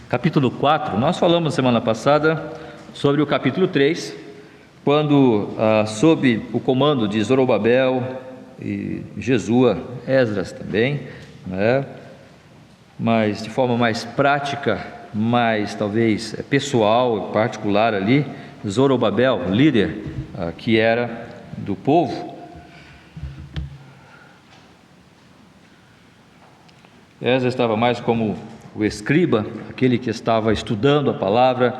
Capítulo 4, nós falamos semana passada sobre o capítulo 3, quando sob o comando de Zorobabel e Jesua, Esdras também, né? Mas de forma mais prática, mais talvez pessoal, particular ali, Zorobabel, líder que era do povo. Esdras estava mais como o escriba, aquele que estava estudando a palavra,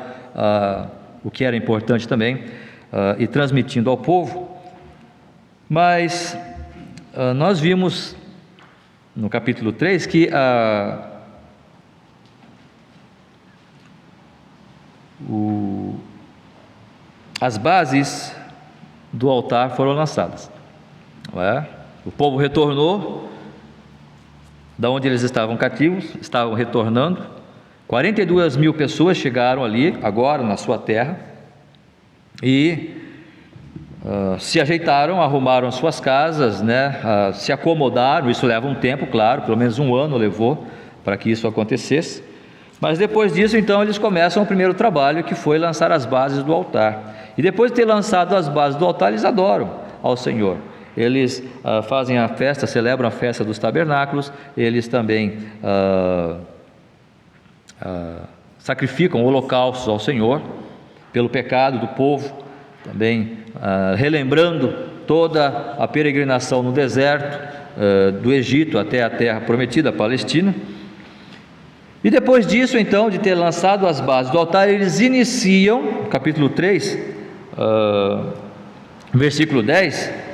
o que era importante também, e transmitindo ao povo. Mas nós vimos no capítulo 3 que as bases do altar foram lançadas, não é? O povo retornou da onde eles estavam cativos, estavam retornando. 42 mil pessoas chegaram ali agora na sua terra e se ajeitaram, arrumaram suas casas, né? Se acomodaram. Isso leva um tempo, claro, pelo menos um ano levou para que isso acontecesse. Mas depois disso, então, eles começam o primeiro trabalho, que foi lançar as bases do altar. E depois de ter lançado as bases do altar, eles adoram ao Senhor. Eles fazem a festa, celebram a festa dos tabernáculos. Eles também sacrificam holocaustos ao Senhor pelo pecado do povo, também relembrando toda a peregrinação no deserto do Egito até a terra prometida, a Palestina. E depois disso, então, de ter lançado as bases do altar, eles iniciam, capítulo 3, versículo 10,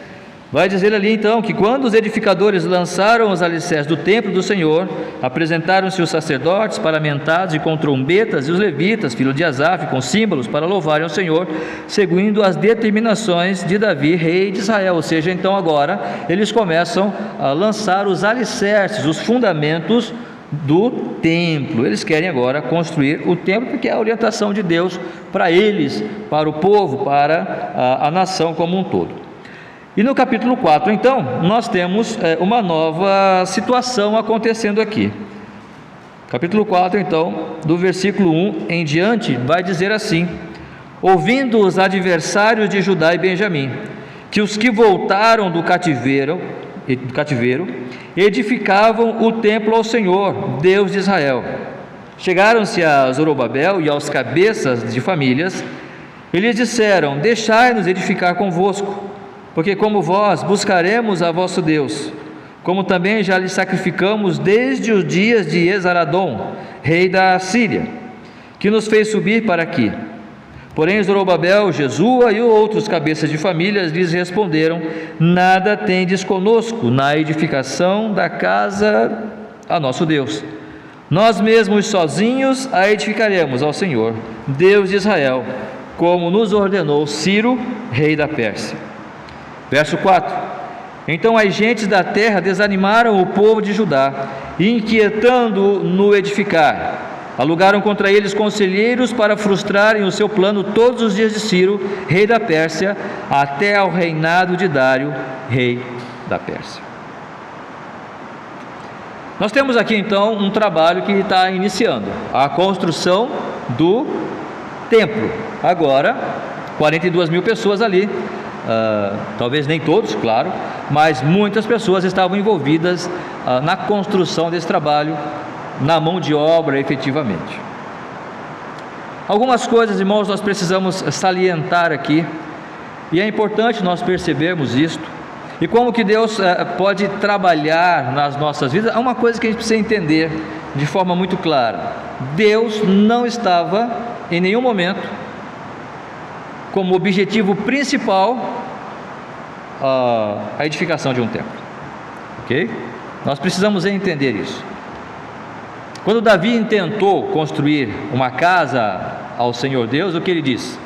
vai dizer ali então que quando os edificadores lançaram os alicerces do templo do Senhor, apresentaram-se os sacerdotes paramentados e com trombetas, e os levitas, filho de Asaf, com símbolos para louvarem ao Senhor, seguindo as determinações de Davi, rei de Israel. Ou seja, então agora eles começam a lançar os alicerces, os fundamentos do templo. Eles querem agora construir o templo, porque é a orientação de Deus para eles, para o povo, para a nação como um todo. E no capítulo 4, então, nós temos uma nova situação acontecendo aqui. Capítulo 4, então, do versículo 1 em diante, vai dizer assim: ouvindo os adversários de Judá e Benjamim, que os que voltaram do cativeiro edificavam o templo ao Senhor, Deus de Israel. Chegaram-se a Zorobabel e aos cabeças de famílias, e lhes disseram: deixai-nos edificar convosco, porque como vós buscaremos a vosso Deus, como também já lhe sacrificamos desde os dias de Esaradom, rei da Síria, que nos fez subir para aqui. Porém Zorobabel, Jesua e outros cabeças de famílias lhes responderam: nada tendes conosco na edificação da casa a nosso Deus. Nós mesmos sozinhos a edificaremos ao Senhor, Deus de Israel, como nos ordenou Ciro, rei da Pérsia. Verso 4: então as gentes da terra desanimaram o povo de Judá, inquietando-o no edificar. Alugaram contra eles conselheiros para frustrarem o seu plano todos os dias de Ciro, rei da Pérsia, até ao reinado de Dário, rei da Pérsia. Nós temos aqui então um trabalho que está iniciando, a construção do templo. Agora, 42 mil pessoas ali, talvez nem todos, claro, mas muitas pessoas estavam envolvidas na construção desse trabalho, na mão de obra efetivamente. Algumas coisas, irmãos, nós precisamos salientar aqui, e é importante nós percebermos isto, e como que Deus pode trabalhar nas nossas vidas. É uma coisa que a gente precisa entender de forma muito clara: Deus não estava em nenhum momento como objetivo principal a edificação de um templo, ok? Nós precisamos entender isso. Quando Davi intentou construir uma casa ao Senhor Deus, o que ele disse?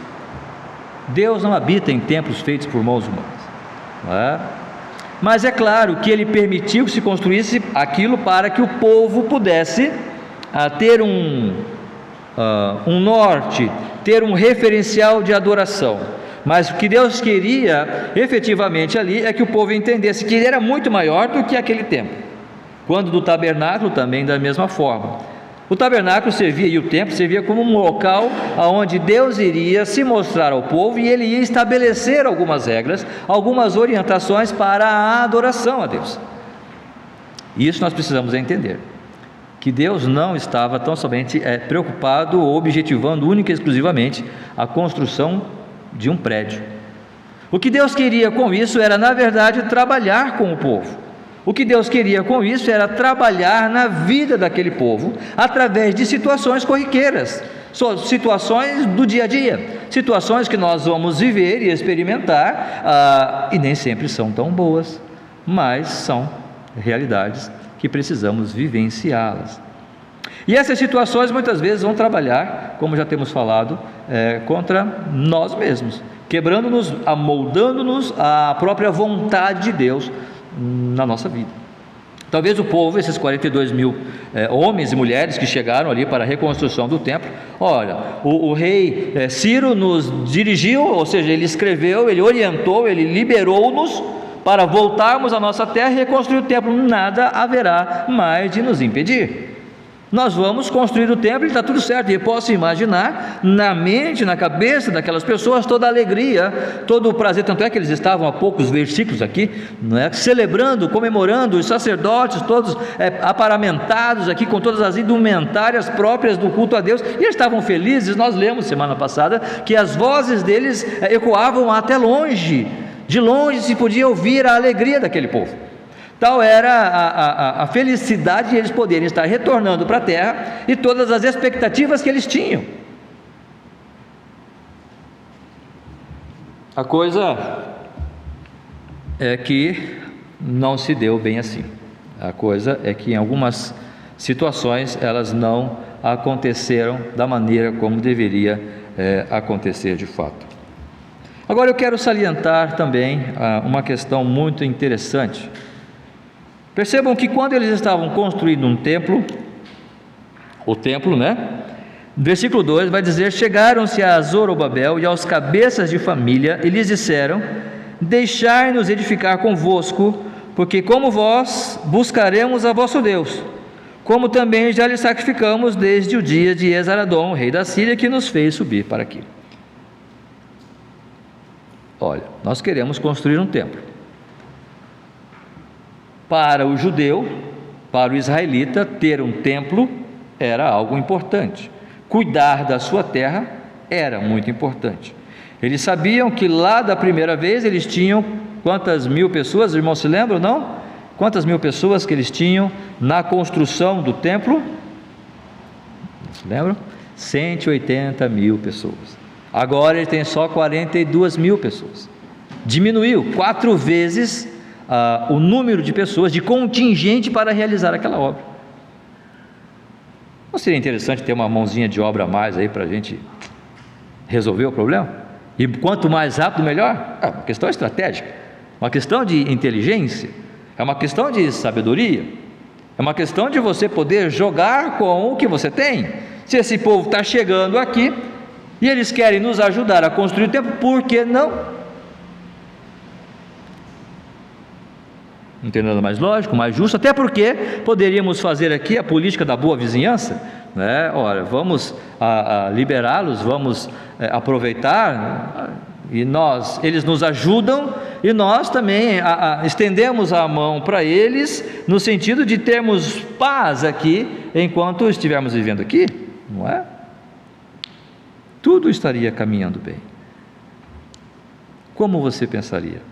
Deus não habita em templos feitos por mãos humanas, não é? Mas é claro que ele permitiu que se construísse aquilo para que o povo pudesse ter um norte, ter um referencial de adoração. Mas o que Deus queria efetivamente ali é que o povo entendesse que ele era muito maior do que aquele templo. Quando do tabernáculo, também da mesma forma. O tabernáculo servia, e o templo servia como um local onde Deus iria se mostrar ao povo e ele ia estabelecer algumas regras, algumas orientações para a adoração a Deus. E isso nós precisamos entender, que Deus não estava tão somente preocupado ou objetivando única e exclusivamente a construção de um prédio. O que Deus queria com isso era, na verdade, trabalhar com o povo. O que Deus queria com isso era trabalhar na vida daquele povo, através de situações corriqueiras, situações do dia a dia, situações que nós vamos viver e experimentar, e nem sempre são tão boas, mas são realidades que precisamos vivenciá-las. E essas situações muitas vezes vão trabalhar, como já temos falado, contra nós mesmos, quebrando-nos, amoldando-nos à própria vontade de Deus na nossa vida. Talvez o povo, esses 42 mil homens e mulheres que chegaram ali para a reconstrução do templo, olha, o rei Ciro nos dirigiu, ou seja, ele escreveu, ele orientou, ele liberou-nos para voltarmos à nossa terra e reconstruir o templo. Nada haverá mais de nos impedir. Nós vamos construir o templo e está tudo certo. E eu posso imaginar na mente, na cabeça daquelas pessoas toda a alegria, todo o prazer. Tanto é que eles estavam a poucos versículos aqui, não é? Celebrando, comemorando, os sacerdotes todos aparamentados aqui com todas as indumentárias próprias do culto a Deus, e eles estavam felizes. Nós lemos semana passada que as vozes deles ecoavam até longe, de longe se podia ouvir a alegria daquele povo. Tal era a felicidade de eles poderem estar retornando para a terra e todas as expectativas que eles tinham. A coisa é que não se deu bem assim. A coisa é que em algumas situações elas não aconteceram da maneira como deveria acontecer de fato. Agora eu quero salientar também uma questão muito interessante. Percebam que quando eles estavam construindo um templo, o templo, versículo 2 vai dizer: chegaram-se a Zorobabel e aos cabeças de família e lhes disseram: deixai-nos edificar convosco, porque como vós buscaremos a vosso Deus, como também já lhe sacrificamos desde o dia de Esaradom, rei da Síria, que nos fez subir para aqui. Olha, nós queremos construir um templo. Para o judeu, para o israelita, ter um templo era algo importante. Cuidar da sua terra era muito importante. Eles sabiam que lá da primeira vez eles tinham quantas mil pessoas, irmãos, se lembram, não? Quantas mil pessoas que eles tinham na construção do templo? Se lembram? 180 mil pessoas. Agora ele tem só 42 mil pessoas. Diminuiu 4 vezes o número de pessoas, de contingente para realizar aquela obra. Não seria interessante ter uma mãozinha de obra a mais aí para a gente resolver o problema? E quanto mais rápido, melhor? É uma questão estratégica, uma questão de inteligência, é uma questão de sabedoria, é uma questão de você poder jogar com o que você tem. Se esse povo está chegando aqui e eles querem nos ajudar a construir o templo, por que não? Não tem nada mais lógico, mais justo, até porque poderíamos fazer aqui a política da boa vizinhança, Olha, vamos liberá-los, vamos aproveitar, e eles nos ajudam, e nós também estendemos a mão para eles, no sentido de termos paz aqui, enquanto estivermos vivendo aqui, não é? Tudo estaria caminhando bem. Como você pensaria?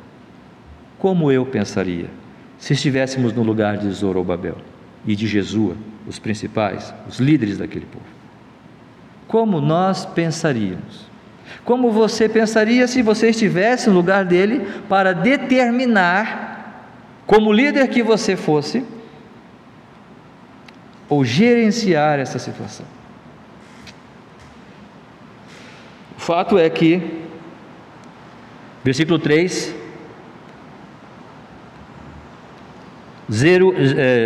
Como eu pensaria? Se estivéssemos no lugar de Zorobabel e de Jesua, os principais, os líderes daquele povo, como nós pensaríamos? Como você pensaria se você estivesse no lugar dele para determinar, como líder que você fosse, ou gerenciar essa situação? O fato é que, versículo 3,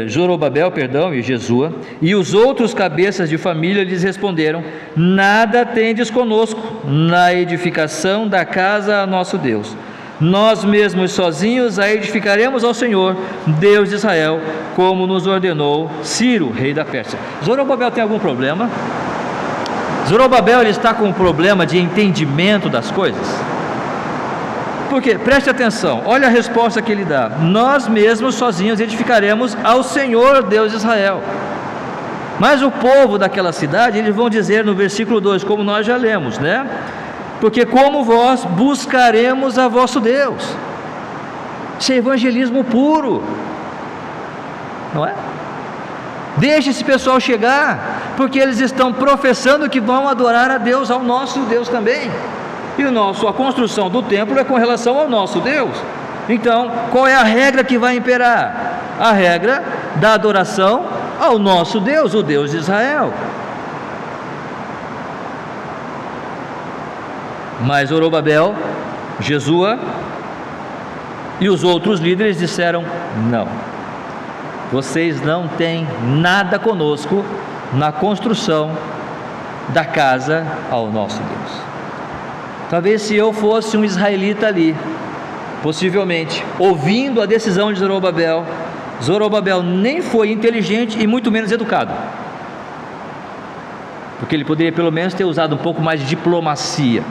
Zorobabel, e Jesua e os outros cabeças de família lhes responderam: nada tendes conosco na edificação da casa a nosso Deus, nós mesmos sozinhos a edificaremos ao Senhor, Deus de Israel, como nos ordenou Ciro, rei da Pérsia. Zorobabel tem algum problema? Zorobabel, ele está com um problema de entendimento das coisas? Porque, preste atenção, olha a resposta que ele dá: nós mesmos sozinhos edificaremos ao Senhor, Deus de Israel. Mas o povo daquela cidade, eles vão dizer no versículo 2, como nós já lemos, né? Porque como vós buscaremos a vosso Deus. Isso é evangelismo puro, não é? Deixe esse pessoal chegar, porque eles estão professando que vão adorar a Deus, ao nosso Deus também. E a construção do templo é com relação ao nosso Deus. Então, qual é a regra que vai imperar? A regra da adoração ao nosso Deus, o Deus de Israel. Mas Zorobabel, Jesua e os outros líderes disseram: não, vocês não têm nada conosco na construção da casa ao nosso Deus. Talvez se eu fosse um israelita ali, possivelmente, ouvindo a decisão de Zorobabel, Zorobabel nem foi inteligente e muito menos educado, porque ele poderia pelo menos ter usado um pouco mais de diplomacia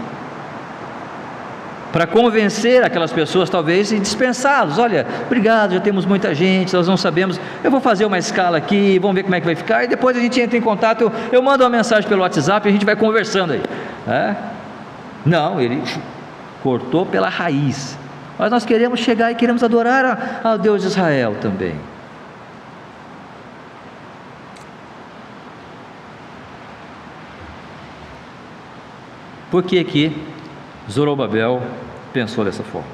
para convencer aquelas pessoas, talvez, e dispensá-los. Olha, obrigado, já temos muita gente, nós não sabemos, eu vou fazer uma escala aqui, vamos ver como é que vai ficar, e depois a gente entra em contato, eu mando uma mensagem pelo WhatsApp e a gente vai conversando aí. Não, ele cortou pela raiz. Mas nós queremos chegar e queremos adorar ao Deus de Israel também. Por que que Zorobabel pensou dessa forma?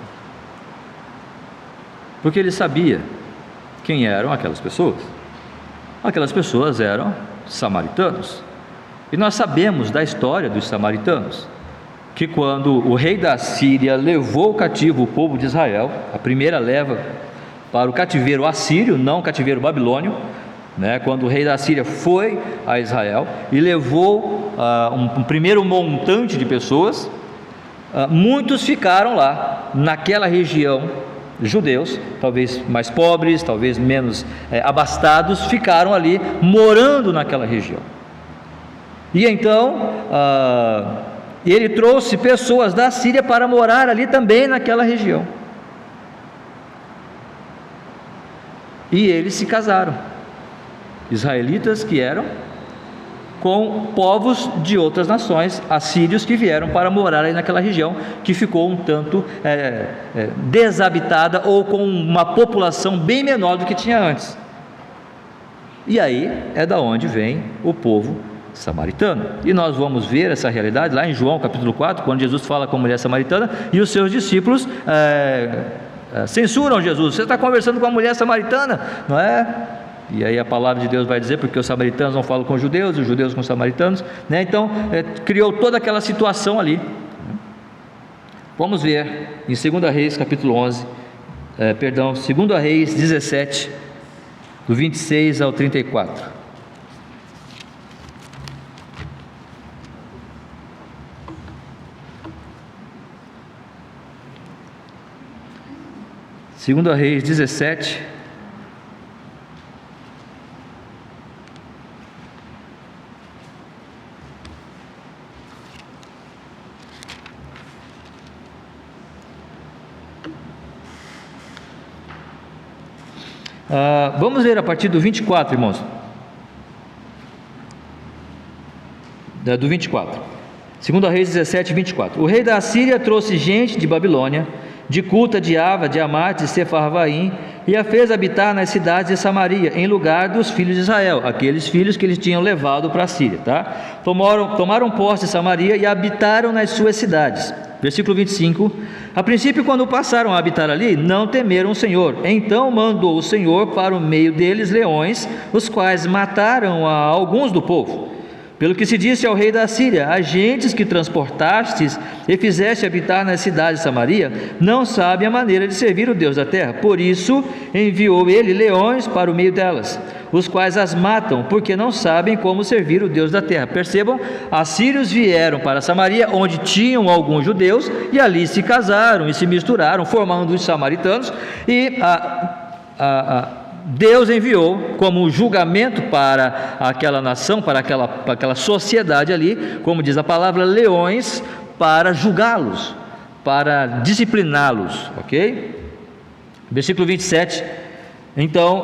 Porque ele sabia quem eram aquelas pessoas. Aquelas pessoas eram samaritanos. E nós sabemos da história dos samaritanos, que quando o rei da Síria levou cativo o povo de Israel, a primeira leva para o cativeiro assírio, não o cativeiro babilônio, né? Quando o rei da Síria foi a Israel e levou um primeiro montante de pessoas, muitos ficaram lá, naquela região, judeus, talvez mais pobres, talvez menos abastados, ficaram ali, morando naquela região. E então, ele trouxe pessoas da Síria para morar ali também naquela região. E eles se casaram, israelitas que eram com povos de outras nações, assírios que vieram para morar aí naquela região, que ficou um tanto desabitada, ou com uma população bem menor do que tinha antes. E aí é da onde vem o povo samaritano. E nós vamos ver essa realidade lá em João capítulo 4, quando Jesus fala com a mulher samaritana, e os seus discípulos censuram Jesus: você está conversando com a mulher samaritana, não é? E aí a palavra de Deus vai dizer, porque os samaritanos não falam com os judeus, e os judeus com os samaritanos, né? Então criou toda aquela situação ali. Vamos ver em 2 Reis capítulo 2 Reis 17, do 26 ao 34. Segunda Reis 17, vamos ver a partir do 24, irmãos. Do 24. 2 Reis 17, 24. O rei da Síria trouxe gente de Babilônia, de Cuta, de Ava, de Amate, de Sefarvaim, e a fez habitar nas cidades de Samaria, em lugar dos filhos de Israel, aqueles filhos que eles tinham levado para a Síria, tá? Tomaram posse de Samaria e habitaram nas suas cidades. Versículo 25: a princípio, quando passaram a habitar ali, não temeram o Senhor. Então mandou o Senhor para o meio deles leões, os quais mataram a alguns do povo. Pelo que se disse ao rei da Síria: as gentes que transportastes e fizeste habitar nas cidades de Samaria não sabem a maneira de servir o Deus da terra. Por isso enviou ele leões para o meio delas. os quais as matam, porque não sabem como servir o Deus da terra. Percebam, assírios vieram para Samaria, onde tinham alguns judeus, e ali se casaram e se misturaram, formando os samaritanos, e Deus enviou como julgamento para aquela nação, para aquela sociedade ali, como diz a palavra, leões, para julgá-los, para discipliná-los, ok? Versículo 27, então,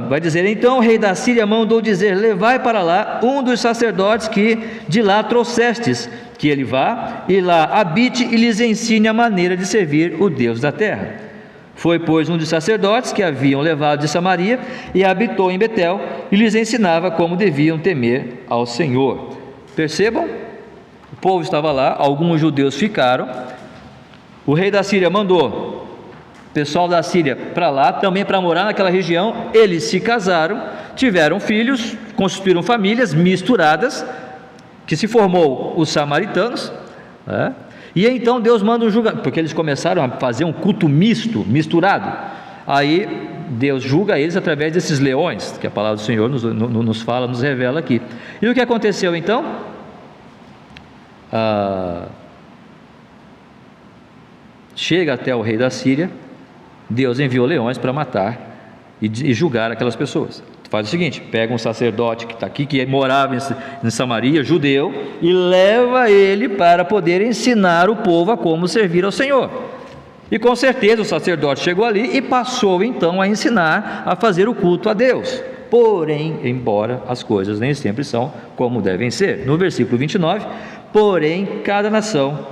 vai dizer: então o rei da Síria mandou dizer: levai para lá um dos sacerdotes que de lá trouxestes, que ele vá e lá habite e lhes ensine a maneira de servir o Deus da terra. Foi, pois, um dos sacerdotes que haviam levado de Samaria e habitou em Betel e lhes ensinava como deviam temer ao Senhor. Percebam, o povo estava lá, alguns judeus ficaram, o rei da Síria mandou o pessoal da Síria para lá, também para morar naquela região. Eles se casaram, tiveram filhos, constituíram famílias misturadas, que se formou os samaritanos, né? E então Deus manda um julgamento, porque eles começaram a fazer um culto misturado. Aí Deus julga eles através desses leões, que a palavra do Senhor nos fala, nos revela aqui. E o que aconteceu então? Chega até o rei da Síria, Deus enviou leões para matar e julgar aquelas pessoas. Faz o seguinte: pega um sacerdote que está aqui, que morava em Samaria, judeu, e leva ele para poder ensinar o povo a como servir ao Senhor. E com certeza o sacerdote chegou ali e passou então a ensinar a fazer o culto a Deus. Porém, embora as coisas nem sempre são como devem ser. No versículo 29, porém cada nação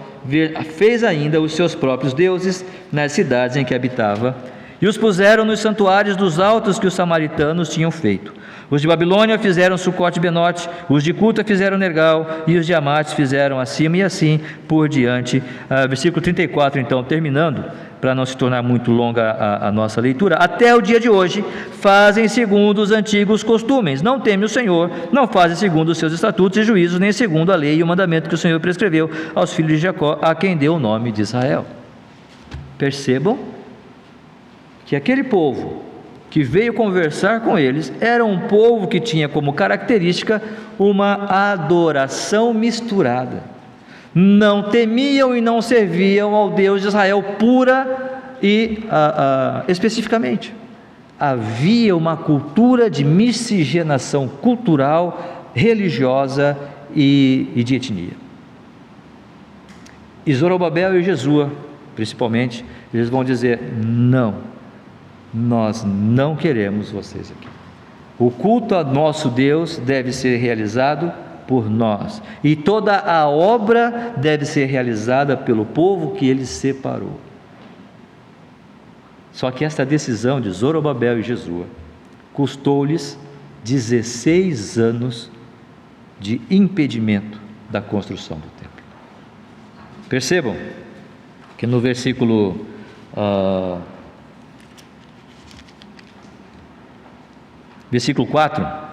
fez ainda os seus próprios deuses nas cidades em que habitava, e os puseram nos santuários dos altos que os samaritanos tinham feito. Os de Babilônia fizeram Sucote e Benote, os de Cuta fizeram Nergal, e os de Amates fizeram acima, e assim por diante. Versículo 34, então, terminando, para não se tornar muito longa a nossa leitura. Até o dia de hoje, fazem segundo os antigos costumes, não temem o Senhor, não fazem segundo os seus estatutos e juízos, nem segundo a lei e o mandamento que o Senhor prescreveu aos filhos de Jacó, a quem deu o nome de Israel. Percebam que aquele povo que veio conversar com eles era um povo que tinha como característica uma adoração misturada. Não temiam e não serviam ao Deus de Israel pura e especificamente. Havia uma cultura de miscigenação cultural, religiosa e de etnia. E Zorobabel e Jesua, principalmente, eles vão dizer: não, nós não queremos vocês aqui. O culto a nosso Deus deve ser realizado por nós, e toda a obra deve ser realizada pelo povo que ele separou. Só que esta decisão de Zorobabel e Jesua custou-lhes 16 anos de impedimento da construção do templo. Percebam que no versículo versículo 4: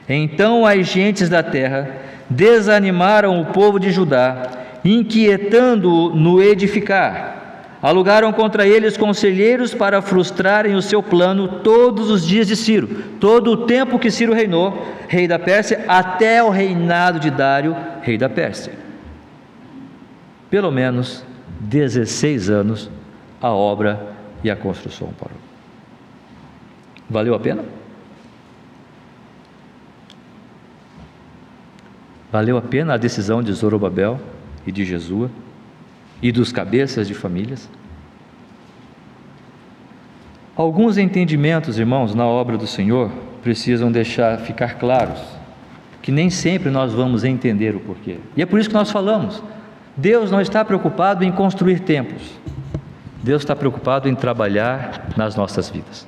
então as gentes da terra desanimaram o povo de Judá, inquietando-o no edificar. Alugaram contra eles conselheiros para frustrarem o seu plano todos os dias de Ciro, todo o tempo que Ciro reinou, rei da Pérsia, até o reinado de Dário, rei da Pérsia. Pelo menos 16 anos a obra e a construção parou. Valeu a pena? Valeu a pena a decisão de Zorobabel e de Jesua e dos cabeças de famílias? Alguns entendimentos, irmãos, na obra do Senhor precisam ficar claros, que nem sempre nós vamos entender o porquê. E é por isso que nós falamos: Deus não está preocupado em construir templos, Deus está preocupado em trabalhar nas nossas vidas.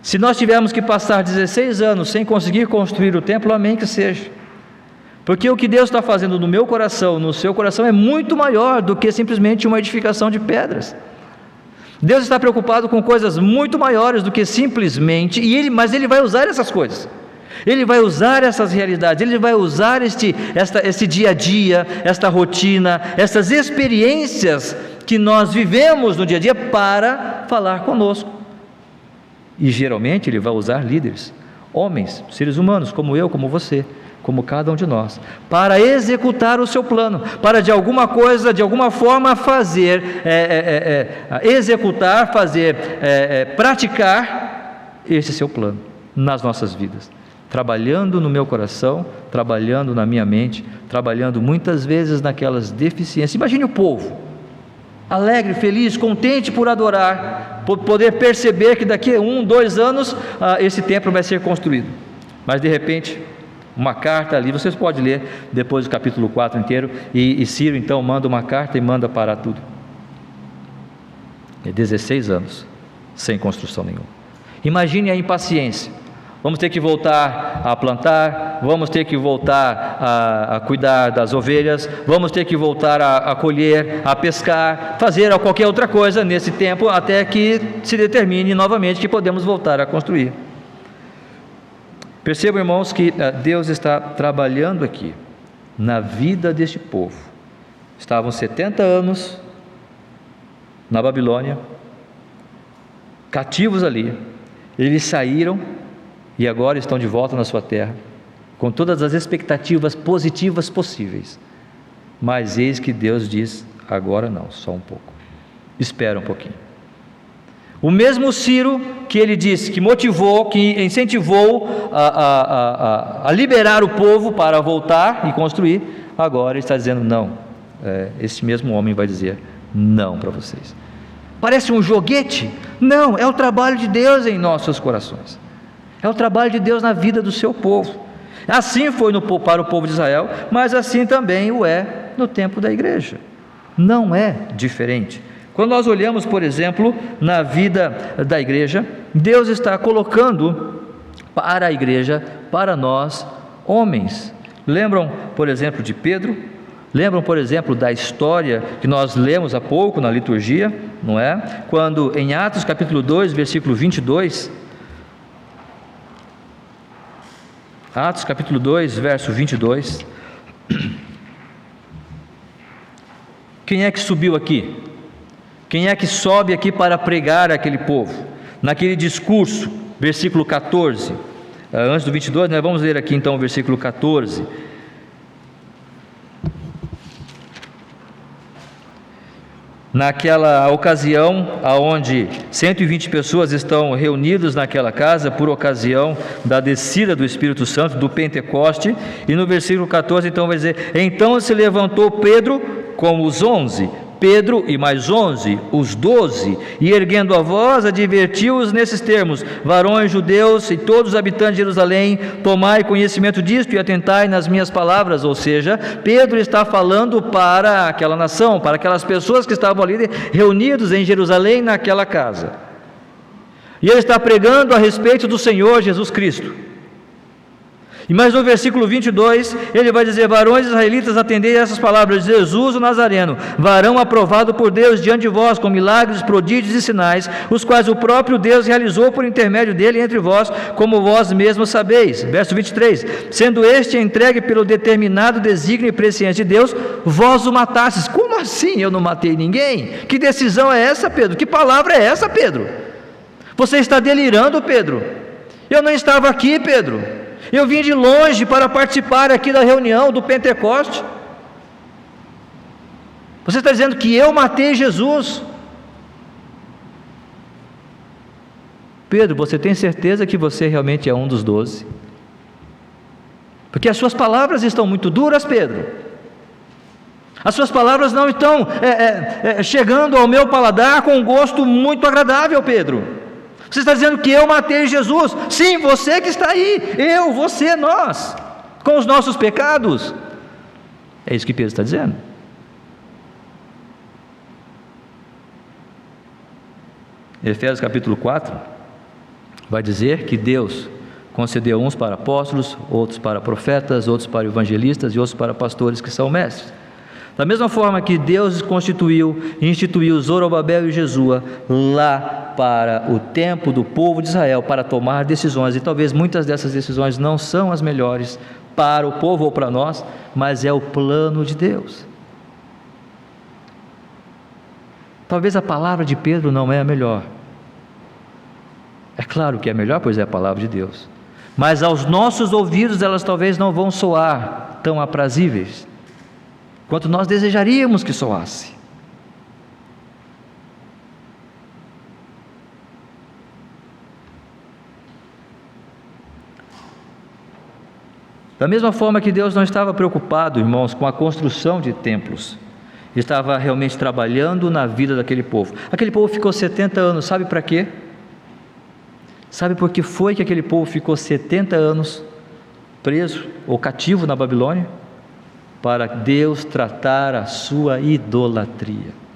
Se nós tivermos que passar 16 anos sem conseguir construir o templo, amém que seja. Porque o que Deus está fazendo no meu coração, no seu coração, é muito maior do que simplesmente uma edificação de pedras. Deus está preocupado com coisas muito maiores do que simplesmente, mas Ele vai usar essas coisas. Ele vai usar essas realidades, Ele vai usar esse dia a dia, esta rotina, essas experiências que nós vivemos no dia a dia para falar conosco. E geralmente Ele vai usar líderes, homens, seres humanos, como eu, como você, como cada um de nós, para executar o seu plano, para de alguma forma fazer, executar, praticar esse seu plano nas nossas vidas, trabalhando no meu coração, trabalhando na minha mente, trabalhando muitas vezes naquelas deficiências. Imagine o povo, alegre, feliz, contente por adorar, por poder perceber que daqui a 1, 2 anos esse templo vai ser construído, mas de repente, uma carta ali, vocês podem ler depois do capítulo 4 inteiro, e Ciro então manda uma carta e manda parar tudo. 16 anos, sem construção nenhuma. Imagine a impaciência. Vamos ter que voltar a plantar, vamos ter que voltar a cuidar das ovelhas, vamos ter que voltar a colher, a pescar, fazer qualquer outra coisa nesse tempo, até que se determine novamente que podemos voltar a construir. Percebam, irmãos, que Deus está trabalhando aqui na vida deste povo. Estavam 70 anos na Babilônia, cativos ali. Eles saíram e agora estão de volta na sua terra, com todas as expectativas positivas possíveis. Mas eis que Deus diz: agora não, só um pouco, espera um pouquinho. O mesmo Ciro que ele disse, que motivou, que incentivou a liberar o povo para voltar e construir, agora está dizendo não. Esse mesmo homem vai dizer não para vocês. Parece um joguete? Não, é o trabalho de Deus em nossos corações, é o trabalho de Deus na vida do seu povo. Assim foi para o povo de Israel, mas assim também o é no tempo da igreja. Não é diferente. Quando nós olhamos, por exemplo, na vida da igreja, Deus está colocando para a igreja, para nós, homens. Lembram, por exemplo, de Pedro? Lembram, por exemplo, da história que nós lemos há pouco na liturgia, não é? Quando em Atos capítulo 2, versículo 22, Atos capítulo 2, verso 22, quem é que subiu aqui? Quem é que sobe aqui para pregar àquele povo? Naquele discurso, versículo 14, antes do 22, nós vamos ler aqui então o versículo 14. Naquela ocasião, onde 120 pessoas estão reunidas naquela casa, por ocasião da descida do Espírito Santo, do Pentecoste, e no versículo 14 então vai dizer: então se levantou Pedro com os 11, Pedro e mais 11, os 12, e erguendo a voz, advertiu-os nesses termos: varões judeus e todos os habitantes de Jerusalém, tomai conhecimento disto e atentai nas minhas palavras. Ou seja, Pedro está falando para aquela nação, para aquelas pessoas que estavam ali reunidos em Jerusalém naquela casa, e ele está pregando a respeito do Senhor Jesus Cristo. E mais no versículo 22, ele vai dizer: varões israelitas, atendei a essas palavras de Jesus o Nazareno, varão aprovado por Deus diante de vós, com milagres, prodígios e sinais, os quais o próprio Deus realizou por intermédio dele entre vós, como vós mesmos sabeis. Verso 23, sendo este entregue pelo determinado desígnio e presciência de Deus, vós o matastes. Como assim eu não matei ninguém? Que decisão é essa, Pedro? Que palavra é essa, Pedro? Você está delirando, Pedro. Eu não estava aqui, Pedro. Eu vim de longe para participar aqui da reunião do Pentecoste. Você está dizendo que eu matei Jesus? Pedro, você tem certeza que você realmente é um dos 12? Porque as suas palavras estão muito duras, Pedro. As suas palavras não estão chegando ao meu paladar com um gosto muito agradável, Pedro. Você está dizendo que eu matei Jesus? Sim, você que está aí, eu, você, nós, com os nossos pecados. É isso que Pedro está dizendo. Efésios capítulo 4 vai dizer que Deus concedeu uns para apóstolos, outros para profetas, outros para evangelistas e outros para pastores que são mestres. Da mesma forma que Deus instituiu Zorobabel e Jesua lá para o tempo do povo de Israel, para tomar decisões, e talvez muitas dessas decisões não são as melhores para o povo ou para nós, mas é o plano de Deus. Talvez a palavra de Pedro não é a melhor, É claro que é melhor, pois é a palavra de Deus. Mas aos nossos ouvidos elas talvez não vão soar tão aprazíveis quanto nós desejaríamos que soasse. Da mesma forma que Deus não estava preocupado, irmãos, com a construção de templos, estava realmente trabalhando na vida daquele povo. Aquele povo ficou 70 anos, sabe para quê? Sabe por que foi que aquele povo ficou 70 anos preso ou cativo na Babilônia? Para Deus tratar a sua idolatria.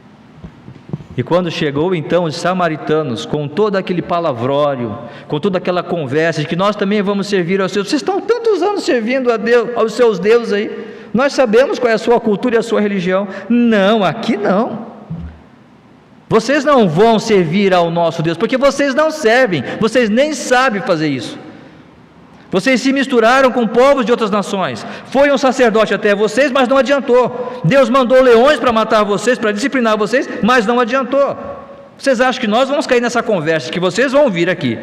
E quando chegou então os samaritanos, com todo aquele palavrório, com toda aquela conversa de que nós também vamos servir aos seus, vocês estão tantos anos servindo a Deus, aos seus deuses aí, nós sabemos qual é a sua cultura e a sua religião. Não, aqui não. Vocês não vão servir ao nosso Deus, porque vocês não servem, vocês nem sabem fazer isso. Vocês se misturaram com povos de outras nações. Foi um sacerdote até vocês, mas não adiantou. Deus mandou leões para matar vocês, para disciplinar vocês, mas não adiantou. Vocês acham que nós vamos cair nessa conversa, que vocês vão vir aqui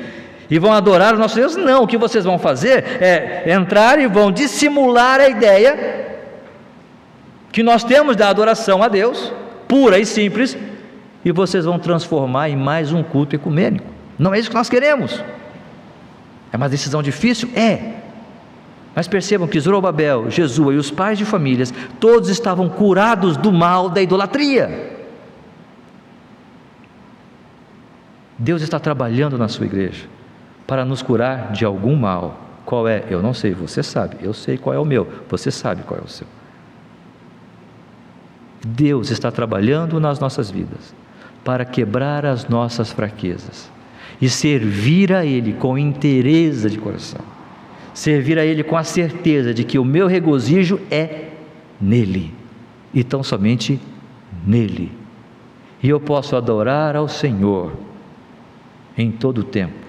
e vão adorar o nosso Deus? Não, o que vocês vão fazer é entrar e vão dissimular a ideia que nós temos da adoração a Deus, pura e simples, e vocês vão transformar em mais um culto ecumênico. Não é isso que nós queremos. É uma decisão difícil? É. Mas percebam que Zorobabel, Jesua e os pais de famílias, todos estavam curados do mal da idolatria. Deus está trabalhando na sua igreja para nos curar de algum mal. Qual é? Eu não sei, você sabe. Eu sei qual é o meu, você sabe qual é o seu. Deus está trabalhando nas nossas vidas para quebrar as nossas fraquezas e servir a Ele com inteireza de coração, servir a Ele com a certeza de que o meu regozijo é nele, e tão somente nele, e eu posso adorar ao Senhor em todo o tempo,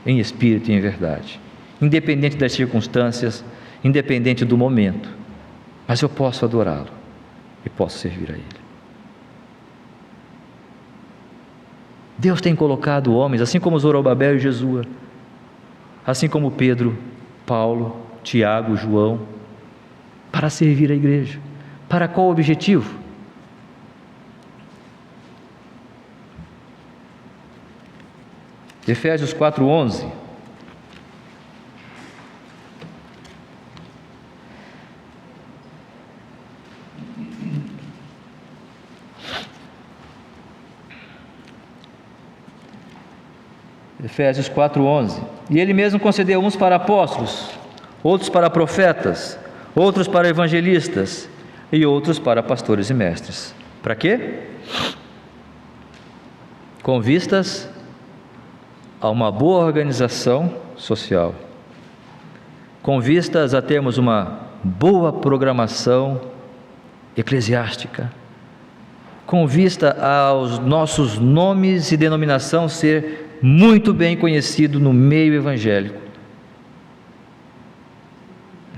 em espírito e em verdade, independente das circunstâncias, independente do momento, mas eu posso adorá-lo e posso servir a Ele. Deus tem colocado homens, assim como Zorobabel e Jesua, assim como Pedro, Paulo, Tiago, João, para servir a igreja. Para qual objetivo? Efésios 4:11. Efésios 4:11. E Ele mesmo concedeu uns para apóstolos, outros para profetas, outros para evangelistas e outros para pastores e mestres. Para quê? Com vistas a uma boa organização social, com vistas a termos uma boa programação eclesiástica, com vista aos nossos nomes e denominação ser muito bem conhecido no meio evangélico.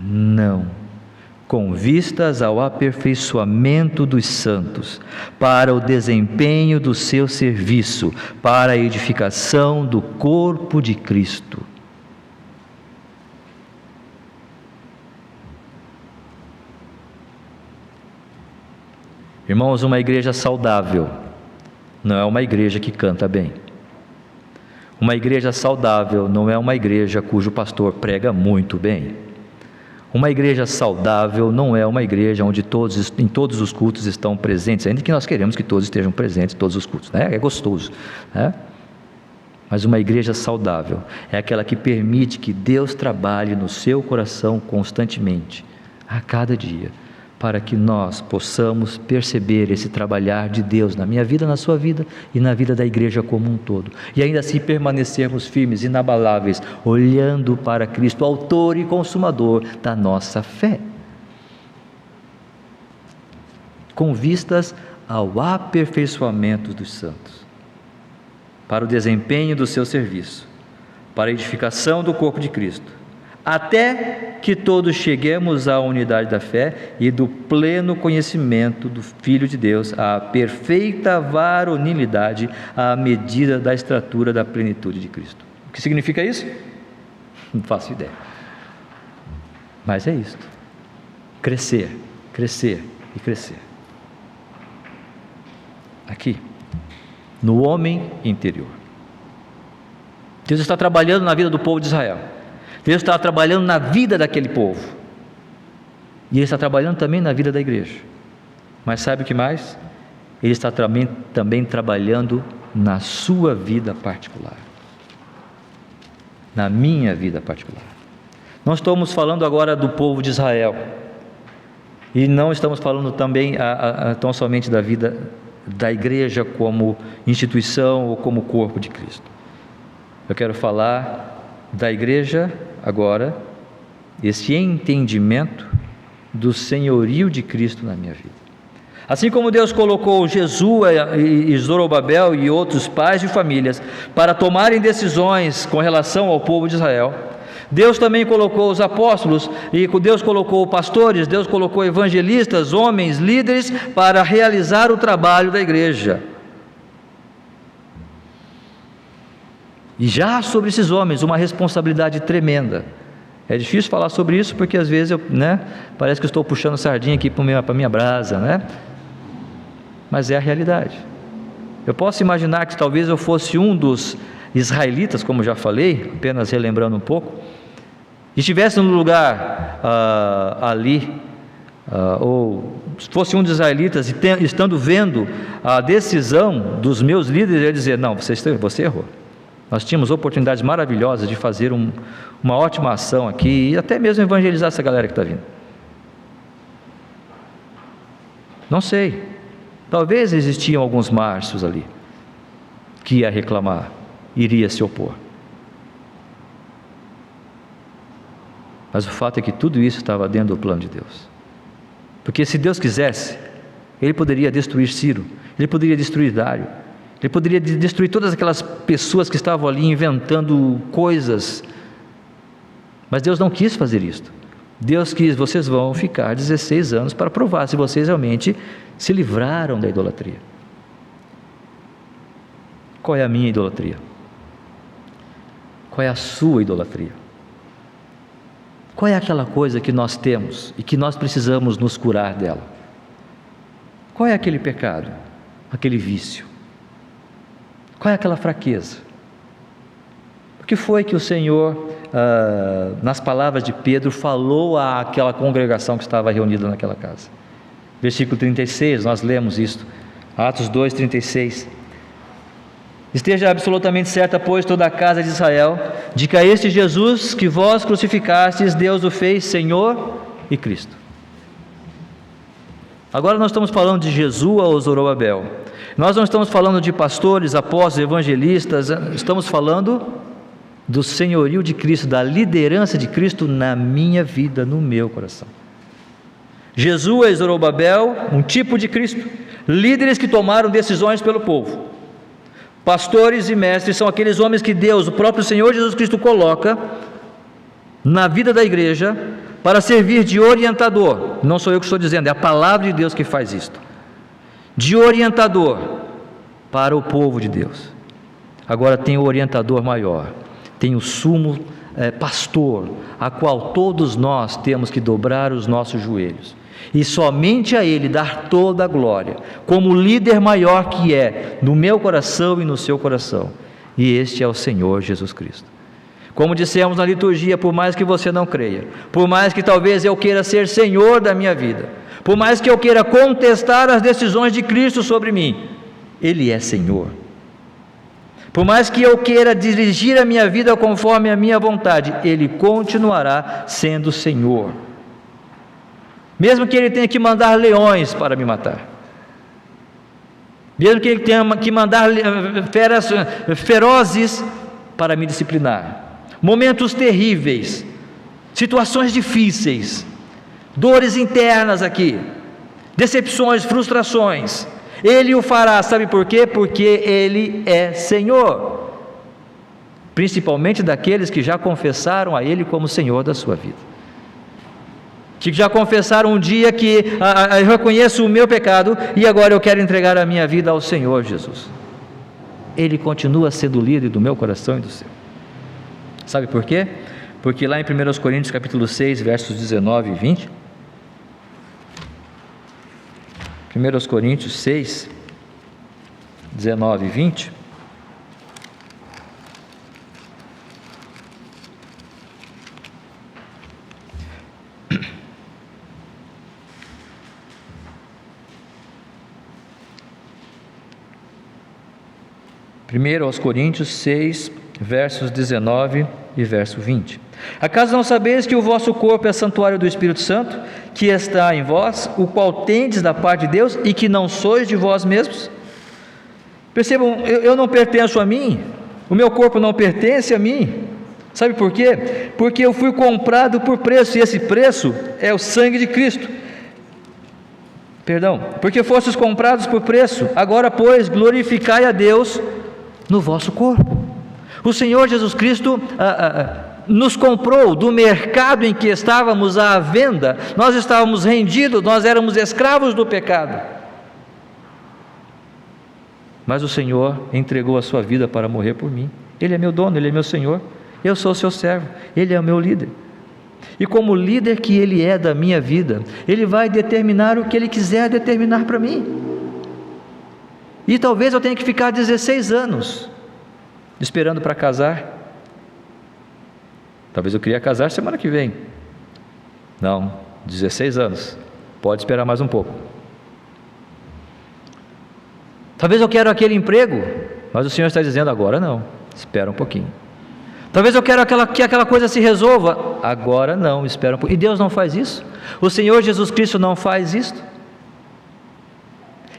Não, com vistas ao aperfeiçoamento dos santos, para o desempenho do seu serviço, para a edificação do corpo de Cristo. Irmãos, uma igreja saudável não é uma igreja que canta bem. Uma igreja saudável não é uma igreja cujo pastor prega muito bem. Uma igreja saudável não é uma igreja onde em todos os cultos estão presentes, ainda que nós queremos que todos estejam presentes em todos os cultos, né? É gostoso, né? Mas uma igreja saudável é aquela que permite que Deus trabalhe no seu coração constantemente, a cada dia, para que nós possamos perceber esse trabalhar de Deus na minha vida, na sua vida e na vida da igreja como um todo, e ainda assim permanecermos firmes, inabaláveis, olhando para Cristo, autor e consumador da nossa fé, com vistas ao aperfeiçoamento dos santos, para o desempenho do seu serviço, para a edificação do corpo de Cristo, até que todos cheguemos à unidade da fé e do pleno conhecimento do Filho de Deus, à perfeita varonilidade, à medida da estatura da plenitude de Cristo. O que significa isso? Não faço ideia. Mas é isto: crescer, crescer e crescer. Aqui, no homem interior. Deus está trabalhando na vida do povo de Israel. Deus está trabalhando na vida daquele povo. E Ele está trabalhando também na vida da igreja. Mas sabe o que mais? Ele está também trabalhando na sua vida particular. Na minha vida particular. Não estamos falando agora do povo de Israel. E não estamos falando também tão somente da vida da igreja como instituição ou como corpo de Cristo. Eu quero falar da igreja agora, esse entendimento do senhorio de Cristo na minha vida. Assim como Deus colocou Jesua e Zorobabel e outros pais de famílias para tomarem decisões com relação ao povo de Israel, Deus também colocou os apóstolos, e Deus colocou pastores, Deus colocou evangelistas, homens, líderes, para realizar o trabalho da igreja. E já sobre esses homens, uma responsabilidade tremenda. É difícil falar sobre isso, porque às vezes parece que eu estou puxando sardinha aqui para a minha brasa, Mas é a realidade. Eu posso imaginar que talvez eu fosse um dos israelitas, como já falei, apenas relembrando um pouco, e estivesse no lugar ali, ou fosse um dos israelitas, e estando vendo a decisão dos meus líderes, eu ia dizer: não, você errou. Nós tínhamos oportunidades maravilhosas de fazer uma ótima ação aqui, e até mesmo evangelizar essa galera que está vindo. Não sei, talvez existiam alguns Márcios ali, que ia reclamar, iria se opor. Mas o fato é que tudo isso estava dentro do plano de Deus. Porque se Deus quisesse, Ele poderia destruir Ciro, Ele poderia destruir Dário, Ele poderia destruir todas aquelas pessoas que estavam ali inventando coisas. Mas Deus não quis fazer isto. Deus quis: vocês vão ficar 16 anos para provar se vocês realmente se livraram da idolatria. Qual é a minha idolatria? Qual é a sua idolatria? Qual é aquela coisa que nós temos e que nós precisamos nos curar dela? Qual é aquele pecado, aquele vício? Qual é aquela fraqueza? O que foi que o Senhor, nas palavras de Pedro, falou àquela congregação que estava reunida naquela casa? Versículo 36, nós lemos isto, Atos 2, 36. Esteja absolutamente certa, pois, toda a casa de Israel, de que a este Jesus que vós crucificastes, Deus o fez Senhor e Cristo. Agora nós estamos falando de Jesua ou Zorobabel. Nós não estamos falando de pastores, apóstolos, evangelistas, estamos falando do senhorio de Cristo, da liderança de Cristo na minha vida, no meu coração. Jesua e Zorobabel, um tipo de Cristo, líderes que tomaram decisões pelo povo. Pastores e mestres são aqueles homens que Deus, o próprio Senhor Jesus Cristo, coloca na vida da igreja para servir de orientador. Não sou eu que estou dizendo, é a palavra de Deus que faz isto. De orientador para o povo de Deus. Agora tem o orientador maior, tem o sumo pastor, a qual todos nós temos que dobrar os nossos joelhos e somente a Ele dar toda a glória, como líder maior que é no meu coração e no seu coração, e este é o Senhor Jesus Cristo. Como dissemos na liturgia, por mais que você não creia, por mais que talvez eu queira ser Senhor da minha vida, por mais que eu queira contestar as decisões de Cristo sobre mim, Ele é Senhor. Por mais que eu queira dirigir a minha vida conforme a minha vontade, Ele continuará sendo Senhor. Mesmo que Ele tenha que mandar leões para me matar, mesmo que Ele tenha que mandar feras ferozes para me disciplinar, momentos terríveis, situações difíceis, dores internas aqui, decepções, frustrações, Ele o fará, sabe por quê? Porque Ele é Senhor. principalmente daqueles que já confessaram a Ele como Senhor da sua vida, que já confessaram um dia que eu reconheço o meu pecado e agora eu quero entregar a minha vida ao Senhor Jesus. Ele continua sendo líder do meu coração e do seu. Sabe por quê? Porque lá em 1 Coríntios capítulo 6, versos 19 e 20, 1 Coríntios 6, 19 e 20, Primeiro aos Coríntios 6, versos 19 e verso 20. Acaso não sabeis que o vosso corpo é santuário do Espírito Santo, que está em vós, o qual tendes da parte de Deus, e que não sois de vós mesmos? Percebam, eu não pertenço a mim, o meu corpo não pertence a mim. Sabe por quê? Porque eu fui comprado por preço, e esse preço é o sangue de Cristo. Porque fostes comprados por preço, agora pois glorificai a Deus no vosso corpo. O Senhor Jesus Cristo nos comprou do mercado em que estávamos à venda. Nós estávamos rendidos, nós éramos escravos do pecado, mas o Senhor entregou a sua vida para morrer por mim. Ele é meu dono, Ele é meu Senhor, eu sou seu servo, Ele é o meu líder, e como líder que Ele é da minha vida, Ele vai determinar o que Ele quiser determinar para mim. E talvez eu tenha que ficar 16 anos esperando para casar. Talvez eu queria casar semana que vem. Não, 16 anos, pode esperar mais um pouco. Talvez eu quero aquele emprego, mas o Senhor está dizendo agora não, espera um pouquinho. Talvez eu quero que aquela coisa se resolva, agora não, espera um pouquinho. E Deus não faz isso, o Senhor Jesus Cristo não faz isso.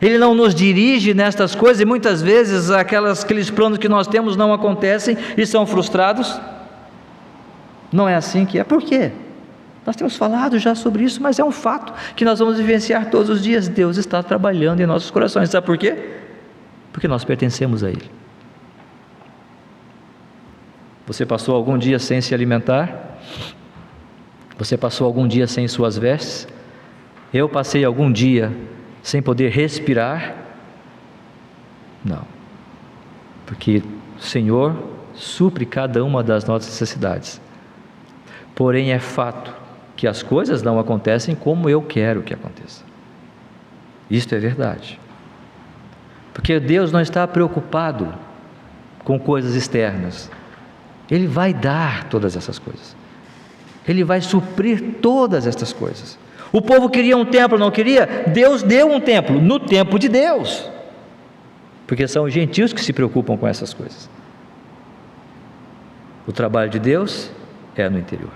Ele não nos dirige nestas coisas, e muitas vezes aqueles planos que nós temos não acontecem e são frustrados. Não é assim que é. Por quê? Nós temos falado já sobre isso, mas é um fato que nós vamos vivenciar todos os dias. Deus está trabalhando em nossos corações. Sabe por quê? Porque nós pertencemos a Ele. Você passou algum dia sem se alimentar? Você passou algum dia sem suas vestes? Eu passei algum dia sem poder respirar? Não, porque o Senhor supre cada uma das nossas necessidades. Porém é fato que as coisas não acontecem como eu quero que aconteça. Isto é verdade, porque Deus não está preocupado com coisas externas. Ele vai dar todas essas coisas, Ele vai suprir todas estas coisas. O povo queria um templo, não queria? Deus deu um templo, no tempo de Deus, porque são os gentios que se preocupam com essas coisas. O trabalho de Deus é no interior.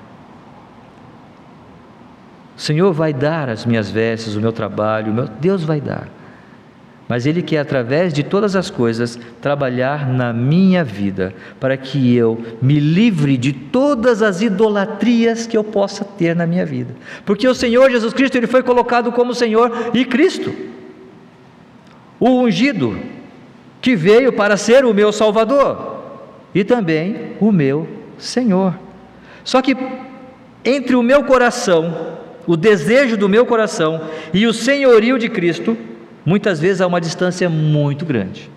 O Senhor vai dar as minhas vestes, o meu trabalho, Deus vai dar, mas Ele quer, através de todas as coisas, trabalhar na minha vida, para que eu me livre de todas as idolatrias que eu possa ter na minha vida, porque o Senhor Jesus Cristo, Ele foi colocado como Senhor e Cristo, o ungido, que veio para ser o meu Salvador, e também o meu Senhor. Só que entre o meu coração, o desejo do meu coração e o senhorio de Cristo, muitas vezes há uma distância muito grande,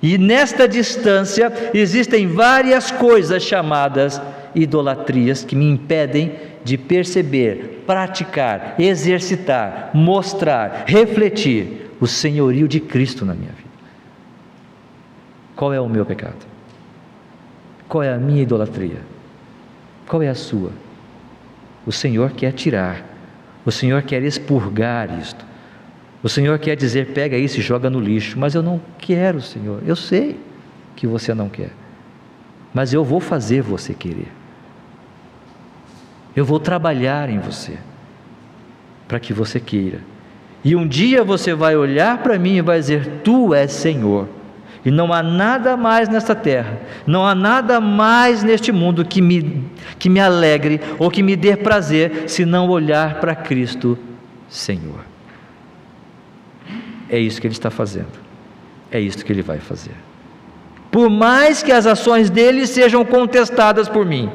e nesta distância existem várias coisas chamadas idolatrias que me impedem de perceber, praticar, exercitar, mostrar, refletir o senhorio de Cristo na minha vida. Qual é o meu pecado? Qual é a minha idolatria? Qual é a sua? O Senhor quer tirar, o Senhor quer expurgar isto. O Senhor quer dizer, pega isso e joga no lixo, mas eu não quero, Senhor, eu sei que você não quer, mas eu vou fazer você querer, eu vou trabalhar em você, para que você queira, e um dia você vai olhar para mim e vai dizer, tu és Senhor, e não há nada mais nesta terra, não há nada mais neste mundo que me alegre, ou que me dê prazer, se não olhar para Cristo Senhor. É isso que Ele está fazendo, é isso que Ele vai fazer. por mais que as ações dele sejam contestadas por mim,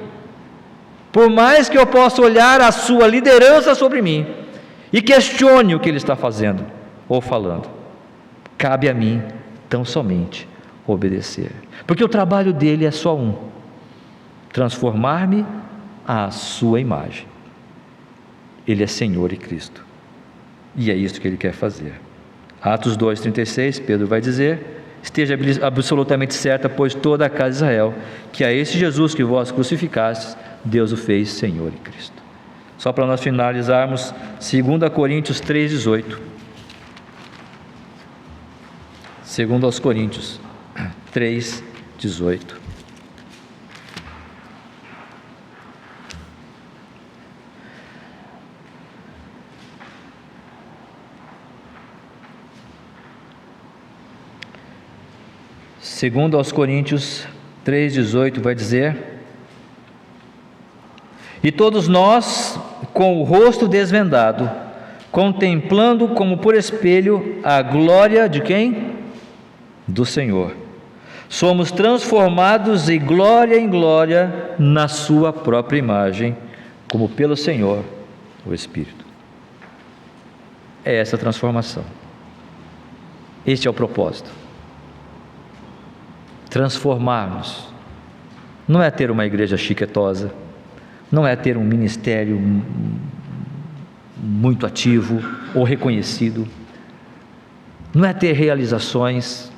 por mais que eu possa olhar a sua liderança sobre mim e questione o que ele está fazendo ou falando, cabe a mim tão somente obedecer, porque o trabalho dele é só um: transformar-me à sua imagem. Ele é Senhor e Cristo, e é isso que ele quer fazer. Atos 2,36, Pedro vai dizer: esteja absolutamente certa, pois toda a casa de Israel, que a esse Jesus que vós crucificastes, Deus o fez Senhor e Cristo. Só para nós finalizarmos, 2 Coríntios 3,18. 2 Coríntios 3,18. Segundo aos Coríntios 3,18 vai dizer: e todos nós, com o rosto desvendado, contemplando como por espelho a glória de quem? Do Senhor, somos transformados de glória em glória na sua própria imagem, como pelo Senhor, o Espírito. É essa transformação. Este é o propósito. Transformarmos. Não é ter uma igreja chiquetosa, não é ter um ministério muito ativo ou reconhecido, não é ter realizações,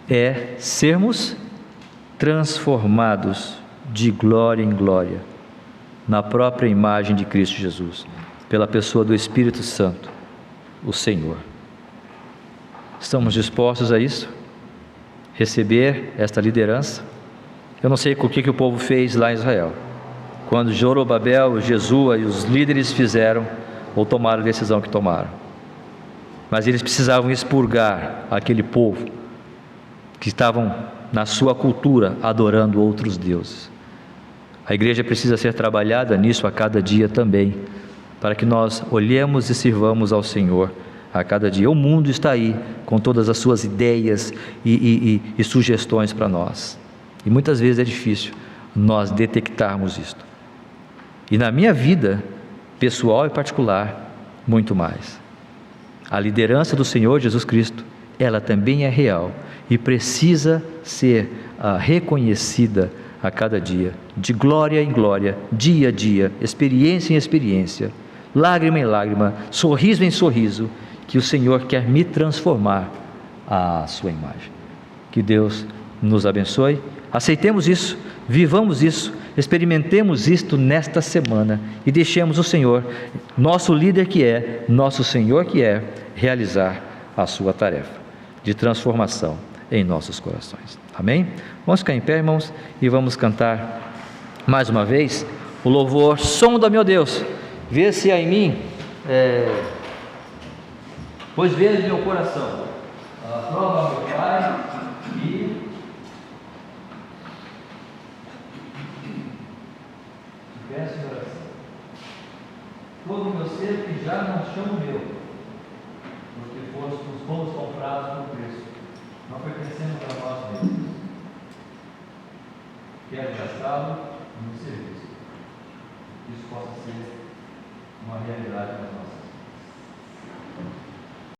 é sermos transformados de glória em glória na própria imagem de Cristo Jesus, pela pessoa do Espírito Santo, o Senhor. Estamos dispostos a isso? Receber esta liderança? Eu não sei o que o povo fez lá em Israel, quando Zorobabel, Jesua e os líderes fizeram ou tomaram a decisão que tomaram, mas eles precisavam expurgar aquele povo que estavam na sua cultura adorando outros deuses. A igreja precisa ser trabalhada nisso a cada dia também, para que nós olhemos e sirvamos ao Senhor a cada dia. O mundo está aí com todas as suas ideias e sugestões para nós, e muitas vezes é difícil nós detectarmos isto, e na minha vida pessoal e particular, muito mais. A liderança do Senhor Jesus Cristo, ela também é real e precisa ser reconhecida a cada dia, de glória em glória, dia a dia, experiência em experiência, lágrima em lágrima, sorriso em sorriso, que o Senhor quer me transformar à sua imagem. Que Deus nos abençoe. Aceitemos isso, vivamos isso, experimentemos isto nesta semana e deixemos o Senhor, nosso líder que é, nosso Senhor que é, realizar a sua tarefa de transformação em nossos corações. Amém? Vamos ficar em pé, irmãos, e vamos cantar mais uma vez o louvor Sonda, meu Deus, vê se há em mim, pois vês meu coração, prova meu Pai e peço oração. Todo o meu ser que já não chamo meu, porque fomos comprados por preço, não pertencemos a nós mesmos. Quero gastá-lo no serviço. Que isso possa ser uma realidade para nós.